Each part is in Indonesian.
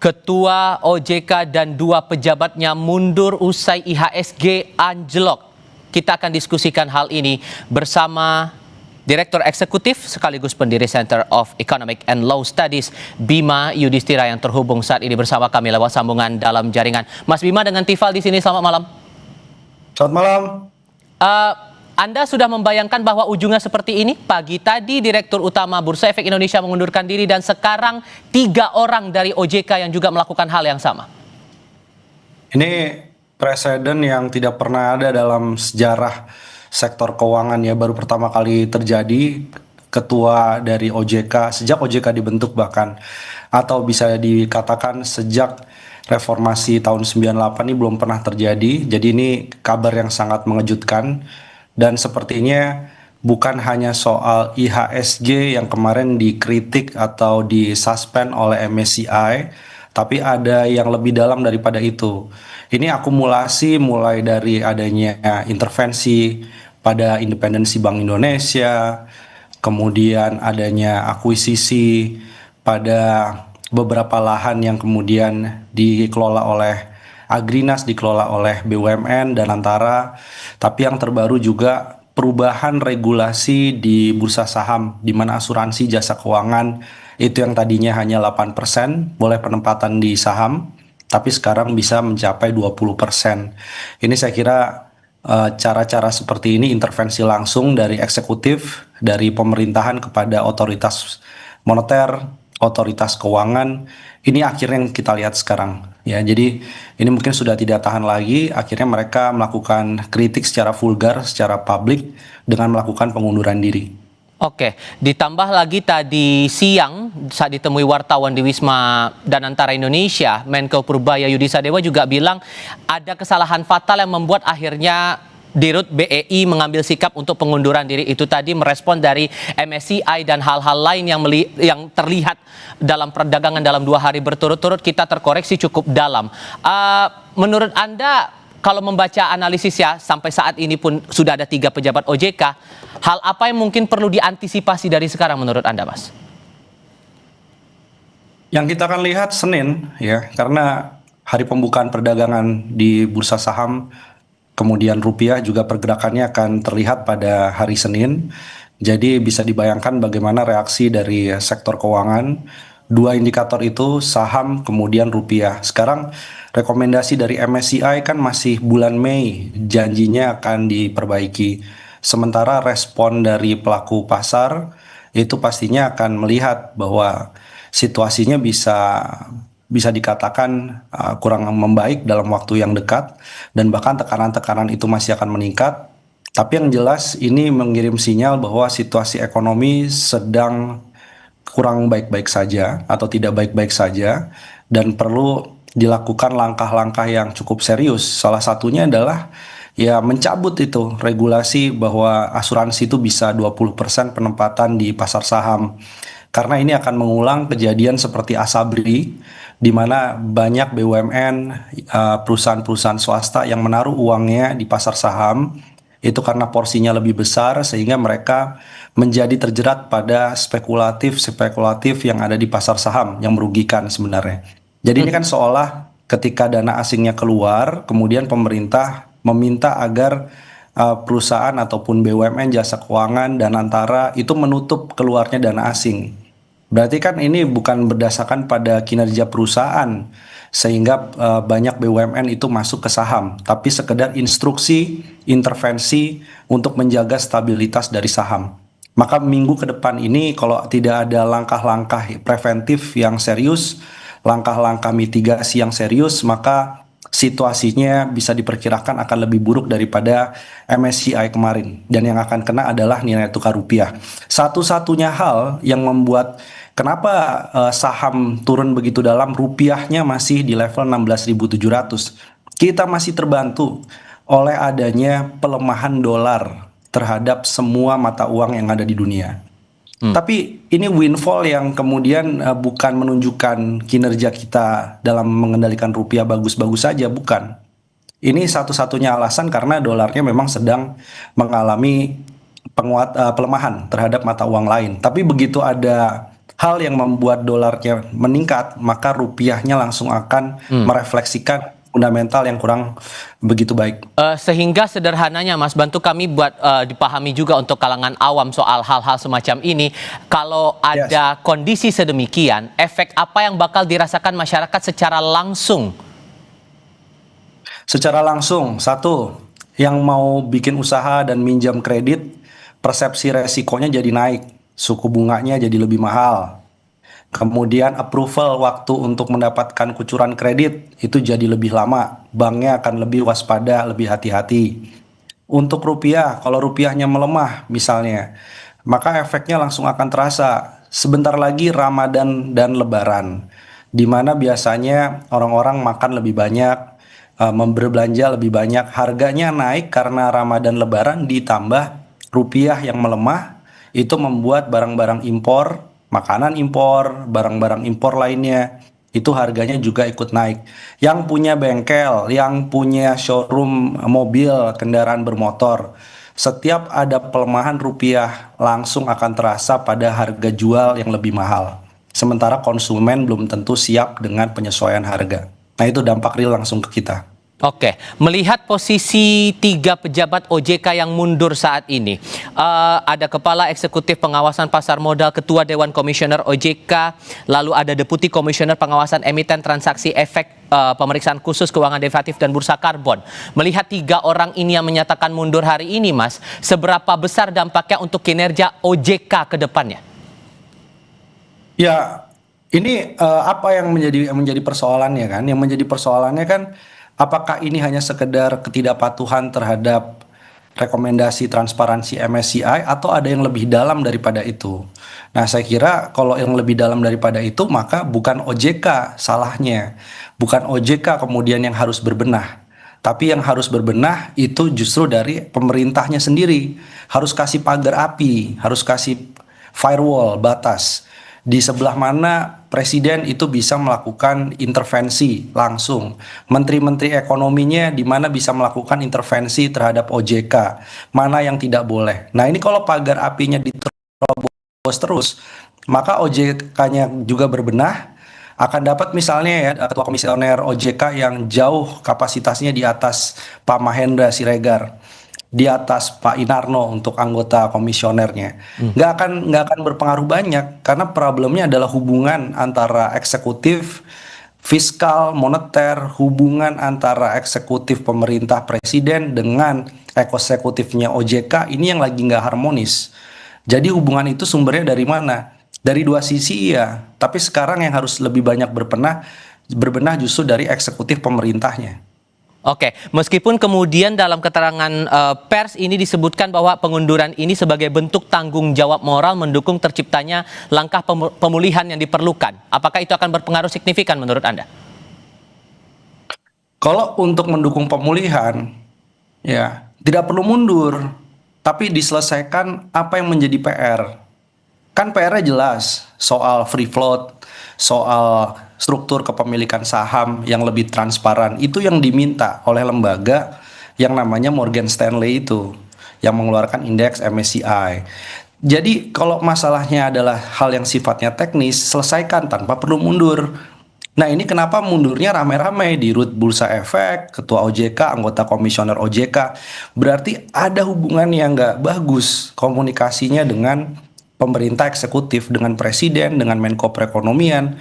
Ketua OJK dan dua pejabatnya mundur usai IHSG anjlok. Kita akan diskusikan hal ini bersama Direktur Eksekutif sekaligus pendiri Center of Economic and Law Studies, Bima Yudhistira, yang terhubung saat ini bersama kami lewat sambungan dalam jaringan. Mas Bima dengan Tifal di sini, selamat malam. Selamat malam. Anda sudah membayangkan bahwa ujungnya seperti ini? Pagi tadi Direktur Utama Bursa Efek Indonesia mengundurkan diri dan sekarang 3 orang dari OJK yang juga melakukan hal yang sama. Ini presiden yang tidak pernah ada dalam sejarah sektor keuangan ya, baru pertama kali terjadi. Ketua dari OJK, sejak OJK dibentuk bahkan, atau bisa dikatakan sejak reformasi tahun 98 ini belum pernah terjadi. Jadi ini kabar yang sangat mengejutkan. Dan sepertinya bukan hanya soal IHSG yang kemarin dikritik atau disuspend oleh MSCI, tapi ada yang lebih dalam daripada itu. Ini akumulasi mulai dari adanya intervensi pada independensi Bank Indonesia, kemudian adanya akuisisi pada beberapa lahan yang kemudian dikelola oleh Agrinas, dikelola oleh BUMN dan Antara. Tapi yang terbaru juga perubahan regulasi di bursa saham, di mana asuransi jasa keuangan itu yang tadinya hanya 8% boleh penempatan di saham, tapi sekarang bisa mencapai 20%. Ini saya kira cara-cara seperti ini intervensi langsung dari eksekutif, dari pemerintahan kepada otoritas moneter, otoritas keuangan, ini akhirnya yang kita lihat sekarang ya. Jadi ini mungkin sudah tidak tahan lagi, akhirnya mereka melakukan kritik secara vulgar, secara publik dengan melakukan pengunduran diri. Oke, ditambah lagi tadi siang saat ditemui wartawan di Wisma Danantara Indonesia, Menko Purbaya Yudisadewa juga bilang ada kesalahan fatal yang membuat akhirnya Dirut BEI mengambil sikap untuk pengunduran diri. Itu tadi merespon dari MSCI dan hal-hal lain yang terlihat dalam perdagangan dalam 2 hari berturut-turut kita terkoreksi cukup dalam. Menurut Anda, kalau membaca analisis ya, sampai saat ini pun sudah ada 3 pejabat OJK, hal apa yang mungkin perlu diantisipasi dari sekarang menurut Anda, Mas? Yang kita akan lihat Senin ya, karena hari pembukaan perdagangan di bursa saham, kemudian rupiah juga pergerakannya akan terlihat pada hari Senin. Jadi bisa dibayangkan bagaimana reaksi dari sektor keuangan. 2 indikator itu saham kemudian rupiah. Sekarang rekomendasi dari MSCI kan masih bulan Mei, janjinya akan diperbaiki. Sementara respon dari pelaku pasar itu pastinya akan melihat bahwa situasinya bisa dikatakan kurang membaik dalam waktu yang dekat, dan bahkan tekanan-tekanan itu masih akan meningkat. Tapi yang jelas ini mengirim sinyal bahwa situasi ekonomi sedang kurang baik-baik saja atau tidak baik-baik saja, dan perlu dilakukan langkah-langkah yang cukup serius. Salah satunya adalah ya mencabut itu regulasi bahwa asuransi itu bisa 20% penempatan di pasar saham. Karena ini akan mengulang kejadian seperti Asabri, di mana banyak BUMN, perusahaan-perusahaan swasta yang menaruh uangnya di pasar saham, itu karena porsinya lebih besar sehingga mereka menjadi terjerat pada spekulatif yang ada di pasar saham yang merugikan sebenarnya. Jadi ini kan seolah ketika dana asingnya keluar, kemudian pemerintah meminta agar perusahaan ataupun BUMN jasa keuangan dan Antara itu menutup keluarnya dana asing. Berarti kan ini bukan berdasarkan pada kinerja perusahaan sehingga banyak BUMN itu masuk ke saham, tapi sekedar instruksi, intervensi untuk menjaga stabilitas dari saham. Maka minggu ke depan ini kalau tidak ada langkah-langkah preventif yang serius, langkah-langkah mitigasi yang serius, maka situasinya bisa diperkirakan akan lebih buruk daripada MSCI kemarin. Dan yang akan kena adalah nilai tukar rupiah. Satu-satunya hal yang membuat kenapa saham turun begitu dalam, rupiahnya masih di level 16.700. Kita masih terbantu oleh adanya pelemahan dolar terhadap semua mata uang yang ada di dunia. Tapi ini windfall yang kemudian bukan menunjukkan kinerja kita dalam mengendalikan rupiah bagus-bagus saja, bukan. Ini satu-satunya alasan karena dolarnya memang sedang mengalami pelemahan terhadap mata uang lain. Tapi begitu ada hal yang membuat dolarnya meningkat, maka rupiahnya langsung akan merefleksikan fundamental yang kurang begitu baik. Sehingga sederhananya Mas, bantu kami buat dipahami juga untuk kalangan awam soal hal-hal semacam ini. Kalau ada kondisi sedemikian, efek apa yang bakal dirasakan masyarakat secara langsung? Secara langsung, satu, yang mau bikin usaha dan minjam kredit, persepsi resikonya jadi naik, suku bunganya jadi lebih mahal. Kemudian approval waktu untuk mendapatkan kucuran kredit itu jadi lebih lama, banknya akan lebih waspada, lebih hati-hati. Untuk rupiah, kalau rupiahnya melemah misalnya, maka efeknya langsung akan terasa. Sebentar lagi Ramadan dan Lebaran, di mana biasanya orang-orang makan lebih banyak, berbelanja lebih banyak, harganya naik karena Ramadan Lebaran ditambah rupiah yang melemah, itu membuat barang-barang impor, makanan impor, barang-barang impor lainnya, itu harganya juga ikut naik. Yang punya bengkel, yang punya showroom mobil, kendaraan bermotor, setiap ada pelemahan rupiah langsung akan terasa pada harga jual yang lebih mahal. Sementara konsumen belum tentu siap dengan penyesuaian harga. Nah, itu dampak real langsung ke kita. Oke, melihat posisi 3 pejabat OJK yang mundur saat ini, ada Kepala Eksekutif Pengawasan Pasar Modal, Ketua Dewan Komisioner OJK, lalu ada Deputi Komisioner Pengawasan Emiten Transaksi Efek, Pemeriksaan Khusus Keuangan Derivatif dan Bursa Karbon. Melihat 3 orang ini yang menyatakan mundur hari ini, Mas, seberapa besar dampaknya untuk kinerja OJK ke depannya? Ya, ini apa yang menjadi persoalannya kan? Yang menjadi persoalannya kan, apakah ini hanya sekedar ketidakpatuhan terhadap rekomendasi transparansi MSCI atau ada yang lebih dalam daripada itu? Nah, saya kira kalau yang lebih dalam daripada itu, maka bukan OJK salahnya. Bukan OJK kemudian yang harus berbenah. Tapi yang harus berbenah itu justru dari pemerintahnya sendiri. Harus kasih pagar api, harus kasih firewall, batas. Di sebelah mana presiden itu bisa melakukan intervensi langsung. Menteri-menteri ekonominya di mana bisa melakukan intervensi terhadap OJK. Mana yang tidak boleh. Nah, ini kalau pagar apinya diterobos terus, maka OJK-nya juga berbenah. Akan dapat misalnya ya ketua komisioner OJK yang jauh kapasitasnya di atas Pak Mahendra Siregar, di atas Pak Inarno untuk anggota komisionernya. Nggak akan berpengaruh banyak karena problemnya adalah hubungan antara eksekutif, fiskal, moneter, hubungan antara eksekutif pemerintah presiden dengan eksekutifnya OJK ini yang lagi nggak harmonis. Jadi hubungan itu sumbernya dari mana? Dari dua sisi iya, tapi sekarang yang harus lebih banyak berbenah justru dari eksekutif pemerintahnya. Oke, meskipun kemudian dalam keterangan pers ini disebutkan bahwa pengunduran ini sebagai bentuk tanggung jawab moral mendukung terciptanya langkah pemulihan yang diperlukan. Apakah itu akan berpengaruh signifikan menurut Anda? Kalau untuk mendukung pemulihan, ya tidak perlu mundur, tapi diselesaikan apa yang menjadi PR. Kan PR-nya jelas soal free float, soal struktur kepemilikan saham yang lebih transparan. Itu yang diminta oleh lembaga yang namanya Morgan Stanley itu, yang mengeluarkan indeks MSCI. Jadi kalau masalahnya adalah hal yang sifatnya teknis, selesaikan tanpa perlu mundur. Nah, ini kenapa mundurnya rame-rame di Rut Bursa Efek, Ketua OJK, anggota komisioner OJK. Berarti ada hubungan yang nggak bagus komunikasinya dengan pemerintah eksekutif, dengan presiden, dengan Menko Perekonomian,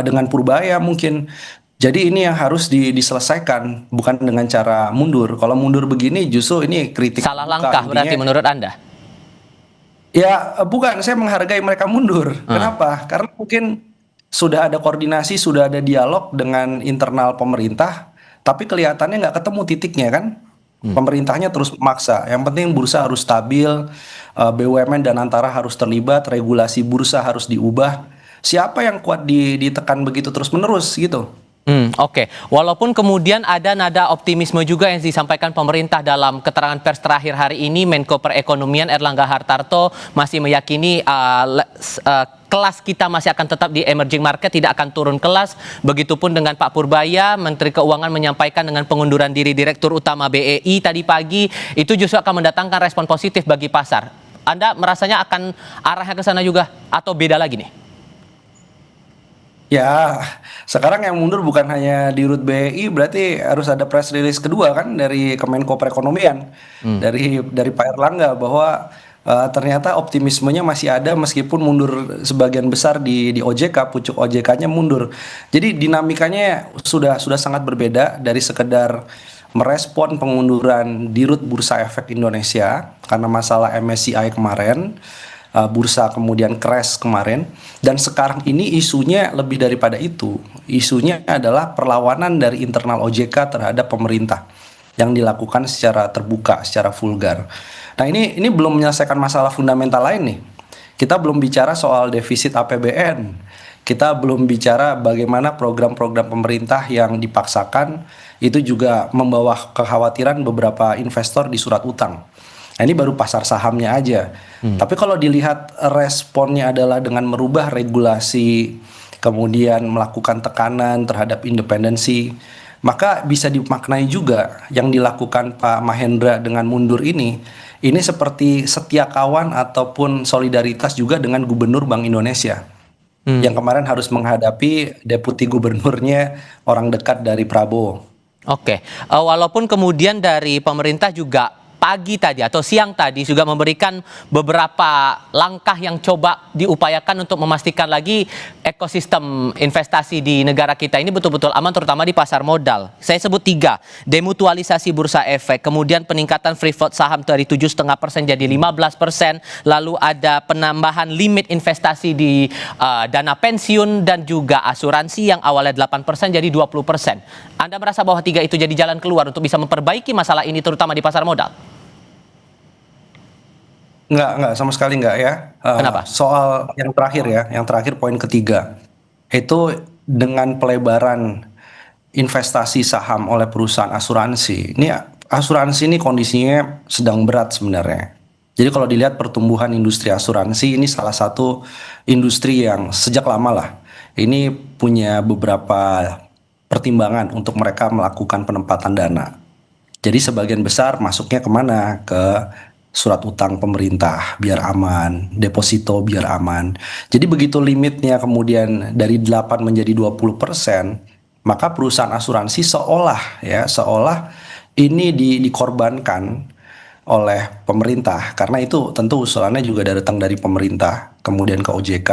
dengan Purbaya mungkin. Jadi ini yang harus diselesaikan, bukan dengan cara mundur. Kalau mundur begini justru ini kritik. Salah langkah berarti menurut Anda? Ya bukan, saya menghargai mereka mundur. Kenapa? Karena mungkin sudah ada koordinasi, sudah ada dialog dengan internal pemerintah, tapi kelihatannya nggak ketemu titiknya kan? Pemerintahnya terus memaksa. Yang penting bursa harus stabil, BUMN dan Antara harus terlibat, regulasi bursa harus diubah. Siapa yang kuat ditekan begitu terus-menerus gitu? Oke. Walaupun kemudian ada nada optimisme juga yang disampaikan pemerintah dalam keterangan pers terakhir hari ini, Menko Perekonomian Erlangga Hartarto masih meyakini kelas kita masih akan tetap di emerging market, tidak akan turun kelas. Begitupun dengan Pak Purbaya, Menteri Keuangan menyampaikan dengan pengunduran diri Direktur Utama BEI tadi pagi, itu justru akan mendatangkan respon positif bagi pasar. Anda merasanya akan arahnya ke sana juga atau beda lagi nih? Ya, sekarang yang mundur bukan hanya di Rut BI, berarti harus ada press release kedua kan dari Kemenko Perekonomian, dari Pak Erlangga bahwa ternyata optimismenya masih ada meskipun mundur sebagian besar di OJK, pucuk OJK-nya mundur. Jadi dinamikanya sudah sangat berbeda dari sekedar merespon pengunduran di Rut Bursa Efek Indonesia karena masalah MSCI kemarin, bursa kemudian crash kemarin, dan sekarang ini isunya lebih daripada itu. Isunya adalah perlawanan dari internal OJK terhadap pemerintah yang dilakukan secara terbuka, secara vulgar. Nah, ini belum menyelesaikan masalah fundamental lain nih. Kita belum bicara soal defisit APBN. Kita belum bicara bagaimana program-program pemerintah yang dipaksakan itu juga membawa kekhawatiran beberapa investor di surat utang. Nah, ini baru pasar sahamnya aja. Tapi kalau dilihat responnya adalah dengan merubah regulasi, kemudian melakukan tekanan terhadap independensi, maka bisa dimaknai juga yang dilakukan Pak Mahendra dengan mundur ini seperti setia kawan ataupun solidaritas juga dengan Gubernur Bank Indonesia. Yang kemarin harus menghadapi deputi gubernurnya orang dekat dari Prabowo. Oke, walaupun kemudian dari pemerintah juga pagi tadi atau siang tadi juga memberikan beberapa langkah yang coba diupayakan untuk memastikan lagi ekosistem investasi di negara kita ini betul-betul aman, terutama di pasar modal. Saya sebut 3, demutualisasi bursa efek, kemudian peningkatan free float saham dari 7,5% jadi 15%, lalu ada penambahan limit investasi di dana pensiun dan juga asuransi yang awalnya 8% jadi 20%. Anda merasa bahwa 3 itu jadi jalan keluar untuk bisa memperbaiki masalah ini terutama di pasar modal? Enggak, sama sekali enggak ya. Kenapa? Soal yang terakhir ya, yang terakhir poin ketiga. Itu dengan pelebaran investasi saham oleh perusahaan asuransi. Ini asuransi ini kondisinya sedang berat sebenarnya. Jadi kalau dilihat pertumbuhan industri asuransi ini salah satu industri yang sejak lama lah. Ini punya beberapa pertimbangan untuk mereka melakukan penempatan dana. Jadi sebagian besar masuknya kemana? Ke surat utang pemerintah biar aman, deposito biar aman. Jadi begitu limitnya kemudian dari 8 menjadi 20%, maka perusahaan asuransi seolah ini dikorbankan oleh pemerintah, karena itu tentu usulannya juga datang dari pemerintah kemudian ke OJK,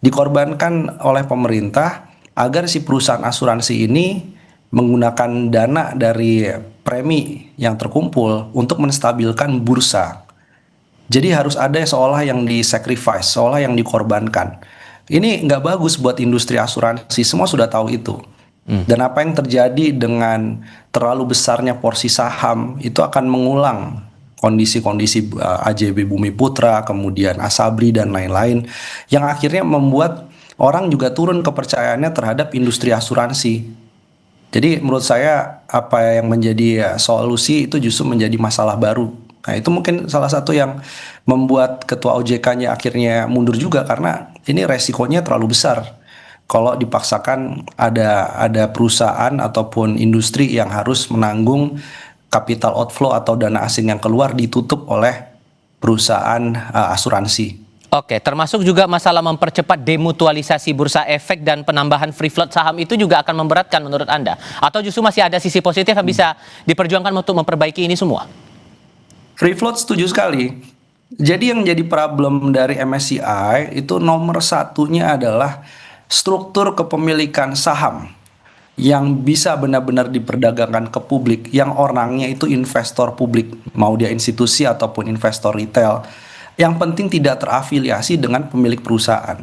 dikorbankan oleh pemerintah agar si perusahaan asuransi ini menggunakan dana dari premi yang terkumpul untuk menstabilkan bursa. Jadi harus ada seolah yang disacrifice, seolah yang dikorbankan. Ini nggak bagus buat industri asuransi, semua sudah tahu itu. Dan apa yang terjadi dengan terlalu besarnya porsi saham itu akan mengulang kondisi-kondisi AJB Bumi Putra, kemudian Asabri dan lain-lain, yang akhirnya membuat orang juga turun kepercayaannya terhadap industri asuransi. Jadi menurut saya apa yang menjadi solusi itu justru menjadi masalah baru. Nah, itu mungkin salah satu yang membuat ketua OJK-nya akhirnya mundur juga, karena ini resikonya terlalu besar. Kalau dipaksakan ada perusahaan ataupun industri yang harus menanggung capital outflow atau dana asing yang keluar ditutup oleh perusahaan asuransi. Oke, termasuk juga masalah mempercepat demutualisasi bursa efek dan penambahan free float saham itu juga akan memberatkan menurut Anda? Atau justru masih ada sisi positif yang bisa diperjuangkan untuk memperbaiki ini semua? Free float setuju sekali. Jadi yang jadi problem dari MSCI itu nomor satunya adalah struktur kepemilikan saham yang bisa benar-benar diperdagangkan ke publik, yang orangnya itu investor publik, mau dia institusi ataupun investor retail. Yang penting tidak terafiliasi dengan pemilik perusahaan.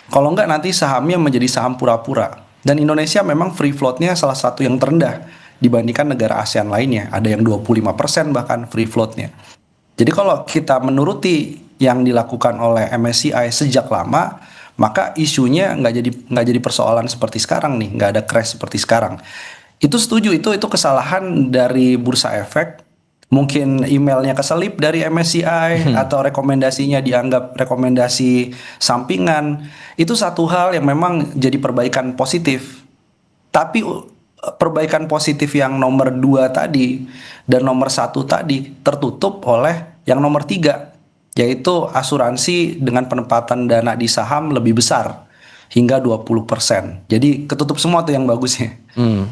Kalau enggak nanti sahamnya menjadi saham pura-pura. Dan Indonesia memang free floatnya salah satu yang terendah dibandingkan negara ASEAN lainnya. Ada yang 25% bahkan free floatnya. Jadi kalau kita menuruti yang dilakukan oleh MSCI sejak lama, maka isunya nggak jadi persoalan seperti sekarang nih, nggak ada crash seperti sekarang. Itu setuju, itu kesalahan dari bursa efek. Mungkin emailnya keselip dari MSCI atau rekomendasinya dianggap rekomendasi sampingan. Itu satu hal yang memang jadi perbaikan positif. Tapi perbaikan positif yang nomor 2 tadi dan nomor 1 tadi tertutup oleh yang nomor 3, yaitu asuransi dengan penempatan dana di saham lebih besar. hingga 20%. Jadi ketutup semua tuh yang bagusnya.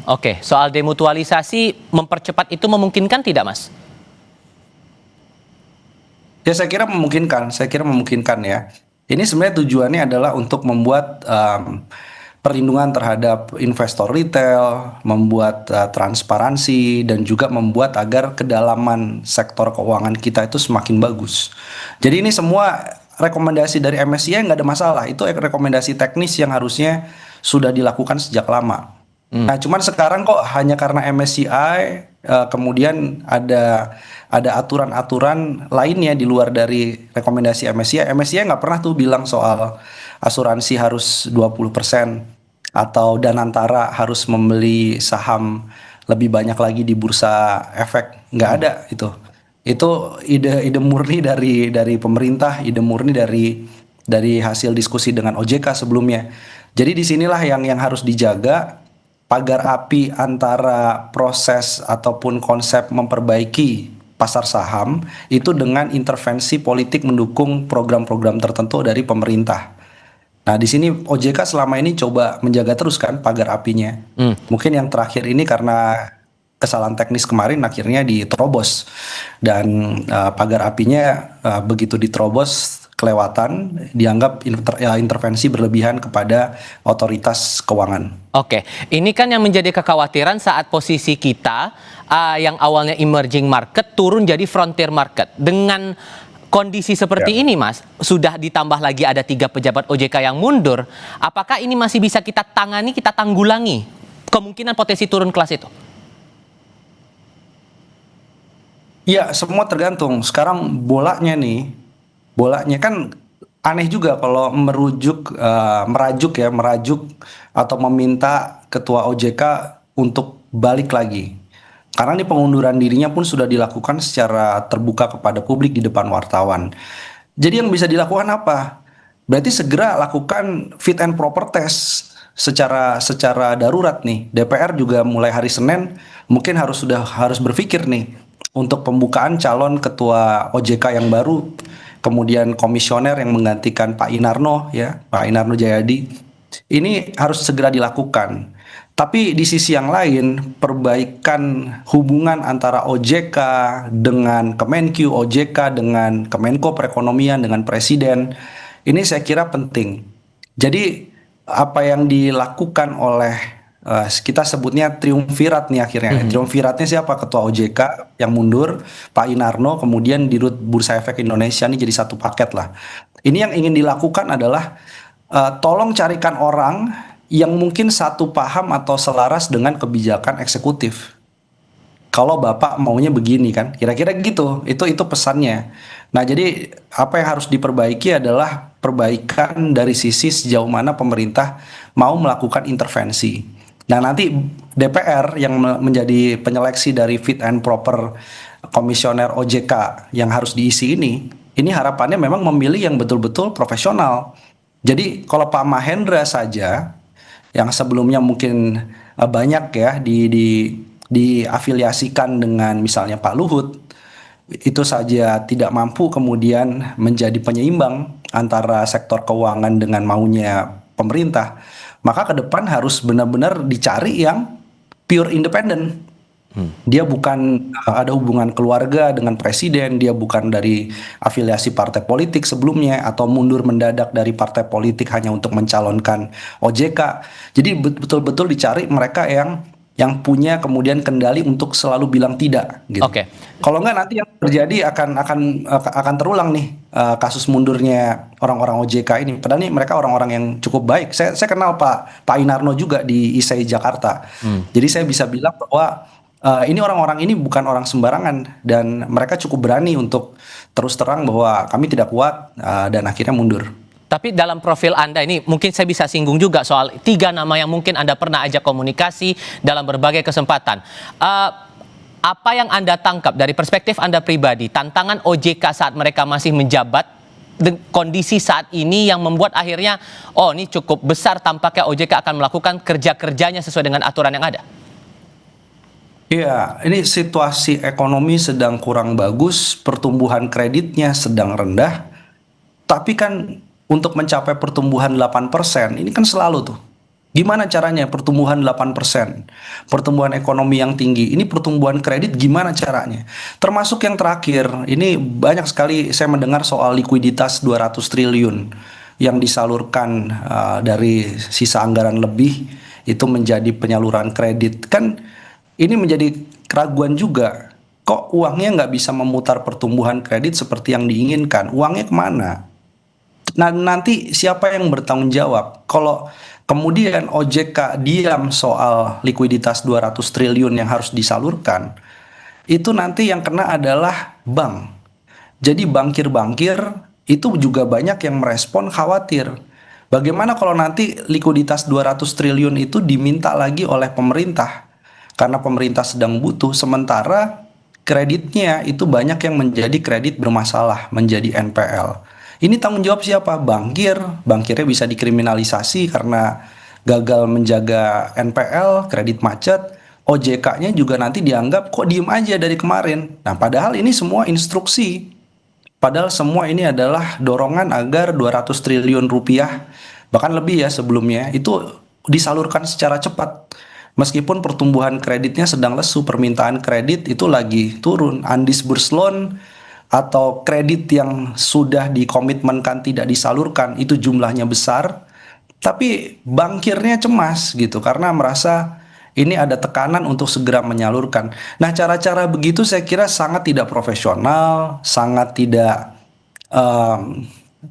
Oke. Soal demutualisasi mempercepat itu memungkinkan tidak, Mas? Ya saya kira memungkinkan ya. Ini sebenarnya tujuannya adalah untuk membuat perlindungan terhadap investor retail, membuat transparansi, dan juga membuat agar kedalaman sektor keuangan kita itu semakin bagus. Jadi ini semua rekomendasi dari MSCI nggak ada masalah. Itu rekomendasi teknis yang harusnya sudah dilakukan sejak lama. Nah, cuman sekarang kok hanya karena MSCI kemudian ada aturan-aturan lainnya di luar dari rekomendasi MSCI. MSCI nggak pernah tuh bilang soal asuransi harus 20% atau Danantara harus membeli saham lebih banyak lagi di bursa efek. Nggak ada itu. Itu ide murni dari pemerintah, ide murni dari hasil diskusi dengan OJK sebelumnya. Jadi disinilah yang harus dijaga pagar api antara proses ataupun konsep memperbaiki pasar saham itu dengan intervensi politik mendukung program-program tertentu dari pemerintah. Nah, di sini OJK selama ini coba menjaga terus kan pagar apinya. Mungkin yang terakhir ini karena kesalahan teknis kemarin akhirnya diterobos dan pagar apinya begitu diterobos kelewatan dianggap intervensi berlebihan kepada otoritas keuangan. Oke, ini kan yang menjadi kekhawatiran saat posisi kita yang awalnya emerging market turun jadi frontier market. Dengan kondisi seperti ini, Mas, sudah ditambah lagi ada 3 pejabat OJK yang mundur. Apakah ini masih bisa kita tangani, kita tanggulangi kemungkinan potensi turun kelas itu? Ya, semua tergantung. Sekarang bolanya kan aneh juga kalau merajuk atau meminta ketua OJK untuk balik lagi. Karena ini pengunduran dirinya pun sudah dilakukan secara terbuka kepada publik di depan wartawan. Jadi yang bisa dilakukan apa? Berarti segera lakukan fit and proper test secara darurat nih. DPR juga mulai hari Senin mungkin harus berpikir nih untuk pembukaan calon ketua OJK yang baru, kemudian komisioner yang menggantikan Pak Inarno Jayadi. Ini harus segera dilakukan. Tapi di sisi yang lain, perbaikan hubungan antara OJK dengan Kemenq, OJK dengan Kemenko Perekonomian, dengan Presiden, ini saya kira penting. Jadi apa yang dilakukan oleh kita sebutnya triumvirat nih akhirnya. Triumviratnya siapa? Ketua OJK yang mundur, Pak Inarno, kemudian Dirut Bursa Efek Indonesia, ini jadi satu paket lah. Ini yang ingin dilakukan adalah tolong carikan orang yang mungkin satu paham atau selaras dengan kebijakan eksekutif. Kalau Bapak maunya begini kan, kira-kira gitu. Itu pesannya. Nah, jadi apa yang harus diperbaiki adalah perbaikan dari sisi sejauh mana pemerintah mau melakukan intervensi. Nah, nanti DPR yang menjadi penyeleksi dari fit and proper komisioner OJK yang harus diisi ini harapannya memang memilih yang betul-betul profesional. Jadi kalau Pak Mahendra saja yang sebelumnya mungkin banyak ya diafiliasikan dengan misalnya Pak Luhut, itu saja tidak mampu kemudian menjadi penyeimbang antara sektor keuangan dengan maunya pemerintah, maka ke depan harus benar-benar dicari yang pure independen. Dia bukan ada hubungan keluarga dengan presiden, dia bukan dari afiliasi partai politik sebelumnya atau mundur mendadak dari partai politik hanya untuk mencalonkan OJK. Jadi betul-betul dicari mereka yang punya kemudian kendali untuk selalu bilang tidak gitu. Oke. Kalau enggak nanti yang terjadi akan terulang nih kasus mundurnya orang-orang OJK ini. Padahal nih mereka orang-orang yang cukup baik. Saya kenal Pak Inarno juga di ISEI Jakarta. Jadi saya bisa bilang bahwa ini orang-orang ini bukan orang sembarangan dan mereka cukup berani untuk terus terang bahwa kami tidak kuat dan akhirnya mundur. Tapi dalam profil Anda ini mungkin saya bisa singgung juga soal 3 nama yang mungkin Anda pernah ajak komunikasi dalam berbagai kesempatan. Apa yang Anda tangkap dari perspektif Anda pribadi, tantangan OJK saat mereka masih menjabat, kondisi saat ini yang membuat akhirnya, ini cukup besar tampaknya OJK akan melakukan kerja-kerjanya sesuai dengan aturan yang ada? Iya, ini situasi ekonomi sedang kurang bagus, pertumbuhan kreditnya sedang rendah, tapi kan untuk mencapai pertumbuhan 8%, ini kan selalu tuh. Gimana caranya pertumbuhan 8%? Pertumbuhan ekonomi yang tinggi, ini pertumbuhan kredit gimana caranya? Termasuk yang terakhir, ini banyak sekali saya mendengar soal likuiditas 200 triliun yang disalurkan dari sisa anggaran lebih itu menjadi penyaluran kredit. Kan ini menjadi keraguan juga. Kok uangnya nggak bisa memutar pertumbuhan kredit seperti yang diinginkan? Uangnya kemana? Nah, nanti siapa yang bertanggung jawab? Kalau kemudian OJK diam soal likuiditas 200 triliun yang harus disalurkan, itu nanti yang kena adalah bank. Jadi bankir-bankir itu juga banyak yang merespon khawatir. Bagaimana kalau nanti likuiditas 200 triliun itu diminta lagi oleh pemerintah? Karena pemerintah sedang butuh, sementara kreditnya itu banyak yang menjadi kredit bermasalah, menjadi NPL. Ini tanggung jawab siapa? Bankir. Bankirnya bisa dikriminalisasi karena gagal menjaga NPL, kredit macet. OJK-nya juga nanti dianggap kok diem aja dari kemarin. Nah, padahal ini semua instruksi. Padahal semua ini adalah dorongan agar 200 triliun rupiah, bahkan lebih ya sebelumnya, itu disalurkan secara cepat. Meskipun pertumbuhan kreditnya sedang lesu, permintaan kredit itu lagi turun. Undisbursed loan atau kredit yang sudah dikomitmenkan tidak disalurkan itu jumlahnya besar, tapi bankirnya cemas gitu karena merasa ini ada tekanan untuk segera menyalurkan. Nah, cara-cara begitu saya kira sangat tidak profesional, sangat tidak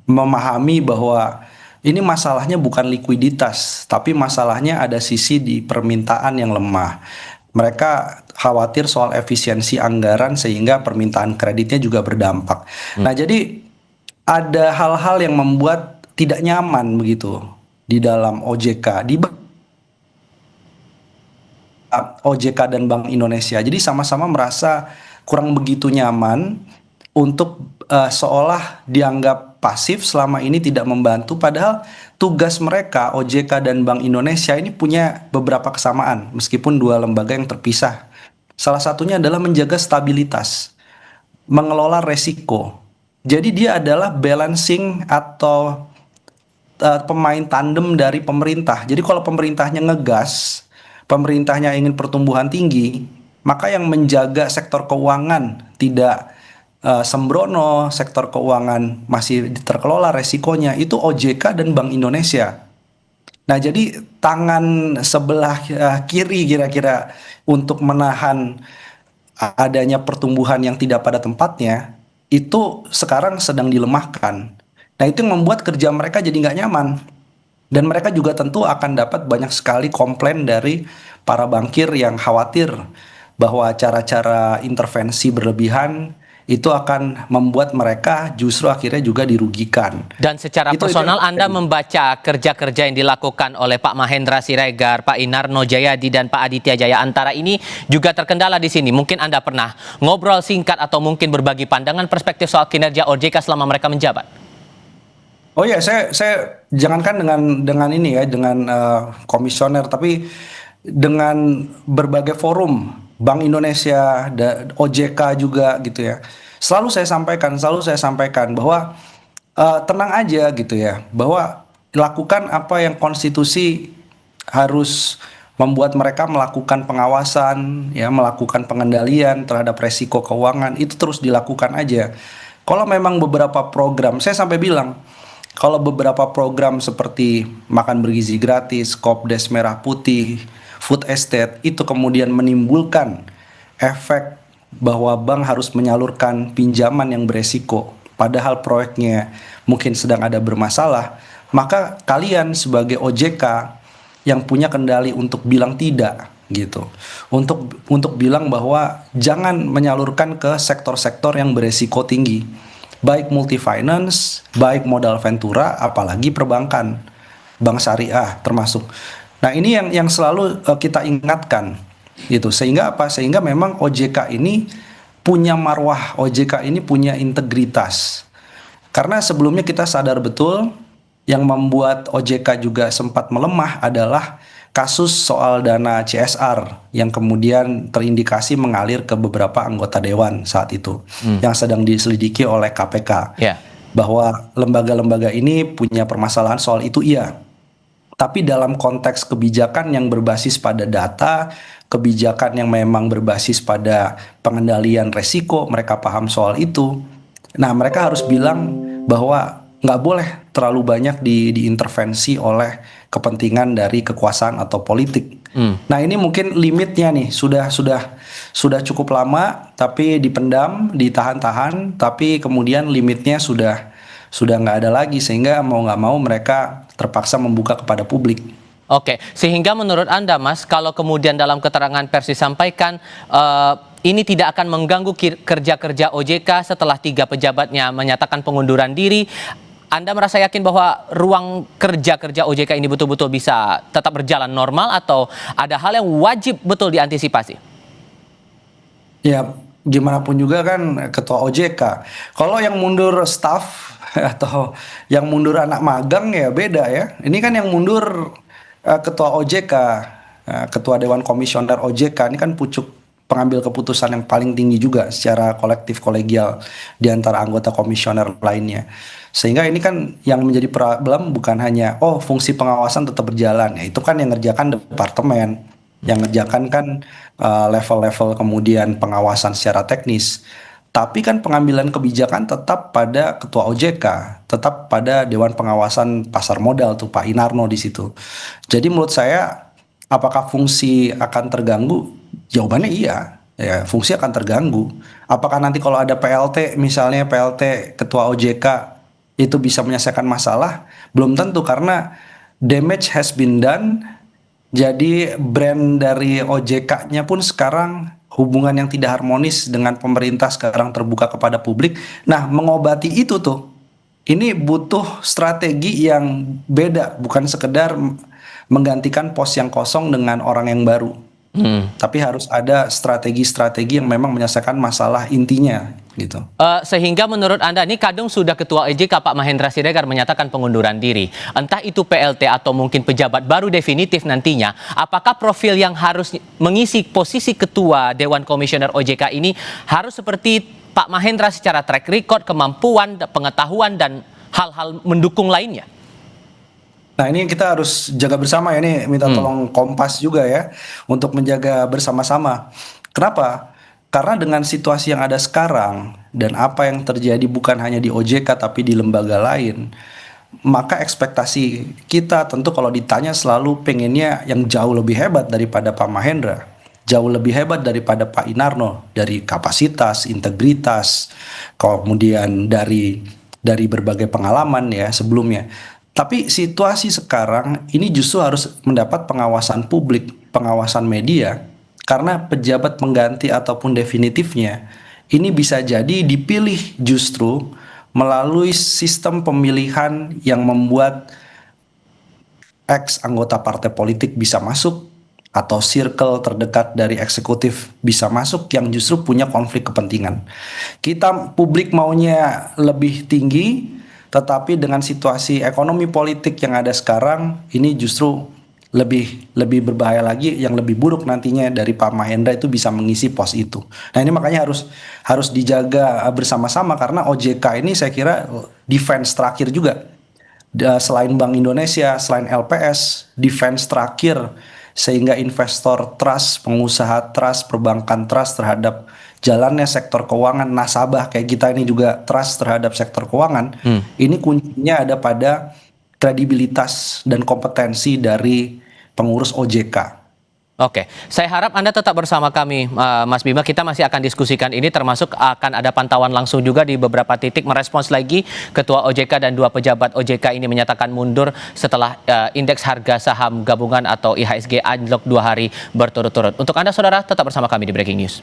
memahami bahwa ini masalahnya bukan likuiditas, tapi masalahnya ada sisi di permintaan yang lemah. Mereka khawatir soal efisiensi anggaran sehingga permintaan kreditnya juga berdampak. Nah, jadi ada hal-hal yang membuat tidak nyaman begitu di dalam OJK, di OJK dan Bank Indonesia. Jadi sama-sama merasa kurang begitu nyaman untuk seolah dianggap pasif selama ini tidak membantu, padahal tugas mereka OJK dan Bank Indonesia ini punya beberapa kesamaan meskipun dua lembaga yang terpisah. Salah satunya adalah menjaga stabilitas, mengelola resiko. Jadi dia adalah balancing atau pemain tandem dari pemerintah. Jadi kalau pemerintahnya ngegas, pemerintahnya ingin pertumbuhan tinggi, maka yang menjaga sektor keuangan tidak sembrono, sektor keuangan masih terkelola resikonya, itu OJK dan Bank Indonesia. Nah, jadi tangan sebelah kiri kira-kira untuk menahan adanya pertumbuhan yang tidak pada tempatnya, itu sekarang sedang dilemahkan. Nah, itu yang membuat kerja mereka jadi nggak nyaman. Dan mereka juga tentu akan dapat banyak sekali komplain dari para bankir yang khawatir bahwa cara-cara intervensi berlebihan itu akan membuat mereka justru akhirnya juga dirugikan. Dan secara personal Anda membaca kerja-kerja yang dilakukan oleh Pak Mahendra Siregar, Pak Inarno Jayadi, dan Pak Aditya Jaya Antara ini juga terkendala di sini. Mungkin Anda pernah ngobrol singkat atau mungkin berbagi pandangan perspektif soal kinerja OJK selama mereka menjabat? Oh ya, saya jangankan dengan ini ya, dengan komisioner, tapi dengan berbagai forum, Bank Indonesia, OJK juga gitu ya. Selalu saya sampaikan bahwa tenang aja gitu ya, bahwa lakukan apa yang konstitusi harus membuat mereka melakukan pengawasan, ya, melakukan pengendalian terhadap resiko keuangan, itu terus dilakukan aja. Kalau memang beberapa program, saya sampai bilang, kalau beberapa program seperti makan bergizi gratis, Kopdes Merah Putih, food estate, itu kemudian menimbulkan efek bahwa bank harus menyalurkan pinjaman yang beresiko, padahal proyeknya mungkin sedang ada bermasalah, maka kalian sebagai OJK yang punya kendali untuk bilang tidak gitu, untuk bilang bahwa jangan menyalurkan ke sektor-sektor yang beresiko tinggi, baik multifinance, baik modal ventura, apalagi perbankan, bank syariah termasuk. Nah, ini yang selalu kita ingatkan gitu. Sehingga apa? Sehingga memang OJK ini punya marwah, OJK ini punya integritas. Karena sebelumnya kita sadar betul yang membuat OJK juga sempat melemah adalah kasus soal dana CSR yang kemudian terindikasi mengalir ke beberapa anggota dewan saat itu yang sedang diselidiki oleh KPK. Yeah. bahwa lembaga-lembaga ini punya permasalahan soal itu iya. Tapi dalam konteks kebijakan yang berbasis pada data, kebijakan yang memang berbasis pada pengendalian resiko, mereka paham soal itu. Nah, mereka harus bilang bahwa nggak boleh terlalu banyak diintervensi oleh kepentingan dari kekuasaan atau politik. Nah, ini mungkin limitnya nih, sudah cukup lama, tapi dipendam, ditahan-tahan, tapi kemudian limitnya sudah nggak ada lagi, sehingga mau nggak mau mereka terpaksa membuka kepada publik. Oke, sehingga menurut Anda, Mas, kalau kemudian dalam keterangan pers disampaikan ini tidak akan mengganggu kerja-kerja OJK setelah 3 pejabatnya menyatakan pengunduran diri, Anda merasa yakin bahwa ruang kerja-kerja OJK ini betul-betul bisa tetap berjalan normal atau ada hal yang wajib betul diantisipasi? Ya, gimana pun juga kan ketua OJK. Kalau yang mundur staf atau yang mundur anak magang ya beda ya. Ini kan yang mundur ketua OJK, ketua Dewan Komisioner OJK, ini kan pucuk pengambil keputusan yang paling tinggi juga secara kolektif kolegial di antara anggota komisioner lainnya. Sehingga ini kan yang menjadi problem bukan hanya fungsi pengawasan tetap berjalan, ya itu kan yang ngerjakan departemen, yang ngerjakan kan level-level kemudian pengawasan secara teknis. Tapi kan pengambilan kebijakan tetap pada ketua OJK, tetap pada Dewan Pengawasan Pasar Modal tuh Pak Inarno di situ. Jadi menurut saya apakah fungsi akan terganggu? Jawabannya iya, ya fungsi akan terganggu. Apakah nanti kalau ada PLT, misalnya PLT ketua OJK itu bisa menyelesaikan masalah? Belum tentu, karena damage has been done. Jadi brand dari OJK-nya pun sekarang hubungan yang tidak harmonis dengan pemerintah sekarang terbuka kepada publik. Nah, mengobati itu tuh, ini butuh strategi yang beda, bukan sekedar menggantikan pos yang kosong dengan orang yang baru. Tapi harus ada strategi-strategi yang memang menyelesaikan masalah intinya gitu. Sehingga menurut Anda, ini kadung sudah Ketua OJK Pak Mahendra Siregar menyatakan pengunduran diri. Entah itu PLT atau mungkin pejabat baru definitif nantinya, apakah profil yang harus mengisi posisi Ketua Dewan Komisioner OJK ini harus seperti Pak Mahendra secara track record, kemampuan, pengetahuan, dan hal-hal mendukung lainnya? Nah, ini kita harus jaga bersama ya, ini minta tolong Kompas juga ya untuk menjaga bersama-sama. Kenapa? Karena dengan situasi yang ada sekarang dan apa yang terjadi bukan hanya di OJK tapi di lembaga lain, maka ekspektasi kita tentu kalau ditanya selalu pengennya yang jauh lebih hebat daripada Pak Mahendra, jauh lebih hebat daripada Pak Inarno dari kapasitas, integritas, kemudian dari berbagai pengalaman ya sebelumnya. Tapi situasi sekarang ini justru harus mendapat pengawasan publik, pengawasan media, karena pejabat pengganti ataupun definitifnya ini bisa jadi dipilih justru melalui sistem pemilihan yang membuat ex anggota partai politik bisa masuk atau circle terdekat dari eksekutif bisa masuk yang justru punya konflik kepentingan. Kita publik maunya lebih tinggi, tetapi dengan situasi ekonomi politik yang ada sekarang, ini justru lebih berbahaya lagi, yang lebih buruk nantinya dari Pak Mahendra itu bisa mengisi pos itu. Nah, ini makanya harus dijaga bersama-sama, karena OJK ini saya kira defense terakhir juga. Selain Bank Indonesia, selain LPS, defense terakhir sehingga investor trust, pengusaha trust, perbankan trust terhadap jalannya sektor keuangan, nasabah kayak kita ini juga trust terhadap sektor keuangan. Ini kuncinya ada pada kredibilitas dan kompetensi dari pengurus OJK. Oke, saya harap Anda tetap bersama kami, Mas Bima. Kita masih akan diskusikan ini, termasuk akan ada pantauan langsung juga di beberapa titik merespons lagi Ketua OJK dan 2 pejabat OJK ini menyatakan mundur setelah indeks harga saham gabungan atau IHSG anjlok 2 hari berturut-turut. Untuk Anda, saudara, tetap bersama kami di Breaking News.